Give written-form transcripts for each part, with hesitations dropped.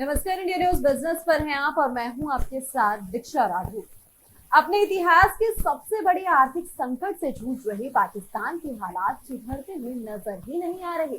नमस्कार, India news business पर हैं आप और मैं हूं आपके साथ दीक्षा राठौर। अपने इतिहास के सबसे बड़े आर्थिक संकट से जूझ रहे पाकिस्तान के हालात सुधरते हुए नजर ही नहीं आ रहे।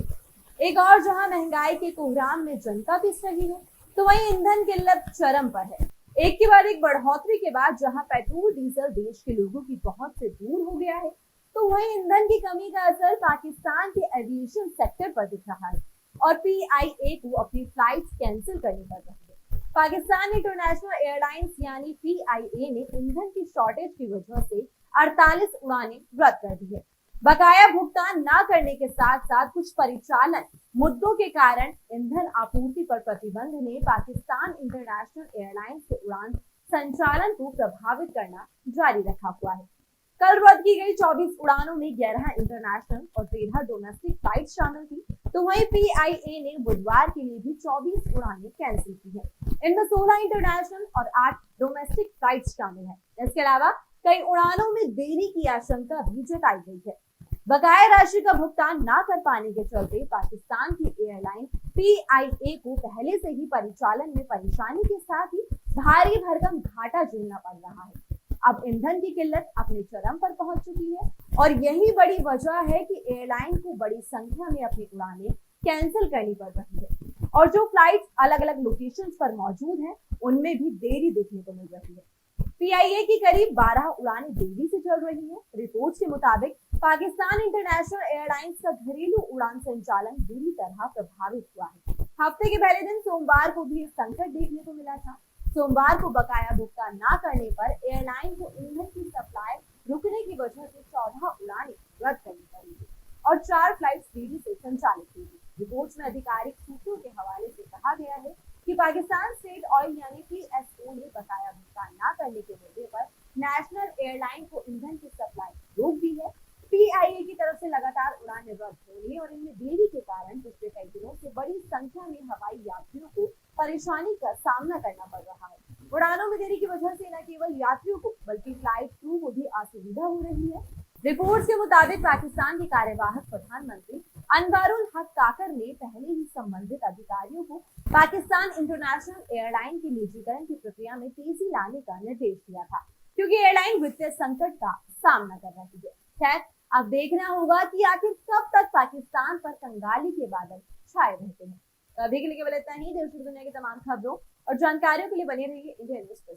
एक और जहां महंगाई के कोहराम में जनता पिस रही है, तो वहीं ईंधन किल्लत चरम पर है। एक के बाद एक बढ़ोतरी के बाद जहां पेट्रोल डीजल देश के लोगों की पहुंच से दूर हो गया है, तो वहीं ईंधन की कमी का असर पाकिस्तान के एविएशन सेक्टर पर दिख रहा है और पीआईए को अपनी फ्लाइट्स कैंसिल करनी पड़ रही है। पाकिस्तान इंटरनेशनल एयरलाइंस यानी पीआईए ने ईंधन की शॉर्टेज की वजह से 48 उड़ानें रद्द कर दी है। बकाया भुगतान न करने के साथ साथ कुछ परिचालन मुद्दों के कारण ईंधन आपूर्ति पर प्रतिबंध ने पाकिस्तान इंटरनेशनल एयरलाइंस के उड़ान संचालन को प्रभावित करना जारी रखा हुआ है। कल रद्द की गई 24 उड़ानों में 11 इंटरनेशनल और 13 डोमेस्टिक फ्लाइट शामिल थी, तो वहीं पीआईए ने बुधवार के लिए भी 24 उड़ानें कैंसिल की है। इनमें 16 इंटरनेशनल और 8 डोमेस्टिक फ्लाइट शामिल है। इसके अलावा कई उड़ानों में देरी की आशंका भी जताई गई है। बकाया राशि का भुगतान न कर पाने के चलते पाकिस्तान की एयरलाइन पीआईए को पहले से ही परिचालन में परेशानी के साथ ही भारी भरकम घाटा झेलना पड़ रहा है। अब ईंधन की किल्लत अपने चरम पर पहुंच चुकी है और यही बड़ी वजह है कि एयरलाइन को बड़ी संख्या में अपनी उड़ानें कैंसिल करनी पड़ रही है और जो फ्लाइट्स अलग अलग लोकेशंस पर मौजूद हैं, उनमें भी देरी देखने को मिल रही है। पीआईए की करीब 12 उड़ानें देरी से चल रही हैं। रिपोर्ट्स के मुताबिक पाकिस्तान इंटरनेशनल एयरलाइंस का घरेलू उड़ान संचालन बुरी तरह प्रभावित हुआ है। हफ्ते के पहले दिन सोमवार को भी संकट देखने को मिला था। सोमवार को बकाया भुगतान न करने पर एयरलाइन को ईंधन की सप्लाई रुकने की वजह से 14 उड़ानें रद्द करनी पड़ी और 4 फ्लाइट्स देरी से संचालित हुई। रिपोर्ट्स में आधिकारिक सूत्रों के हवाले से कहा गया है कि पाकिस्तान स्टेट ऑयल यानी पीएसओ ने बकाया भुगतान न करने के मुद्दे पर नेशनल एयरलाइन को ईंधन की सप्लाई रोक दी है। पीआईए की तरफ से लगातार उड़ानें रद्द होने और इनमें देरी के कारण पिछले कई दिनों से बड़ी संख्या में हवाई यात्रियों को परेशानी का सामना करना पड़ रहा है। उड़ानों में देरी की वजह से न केवल यात्रियों को बल्कि फ्लाइट क्रू को भी असुविधा हो रही है। रिपोर्ट्स के मुताबिक पाकिस्तान के कार्यवाहक प्रधानमंत्री अनवरुल हक काकर ने पहले ही संबंधित अधिकारियों को पाकिस्तान इंटरनेशनल एयरलाइन के निजीकरण की प्रक्रिया में तेजी लाने का निर्देश दिया था, क्योंकि एयरलाइन वित्तीय संकट का सामना कर रही है। खैर, अब देखना होगा कि आखिर कब तक पाकिस्तान पर कंगाली के बादल छाए रहते हैं। तो अभी के लिए केवल इतना ही। देश और दुनिया की तमाम खबरों और जानकारियों के लिए बने रहिए इंडिया न्यूज पर।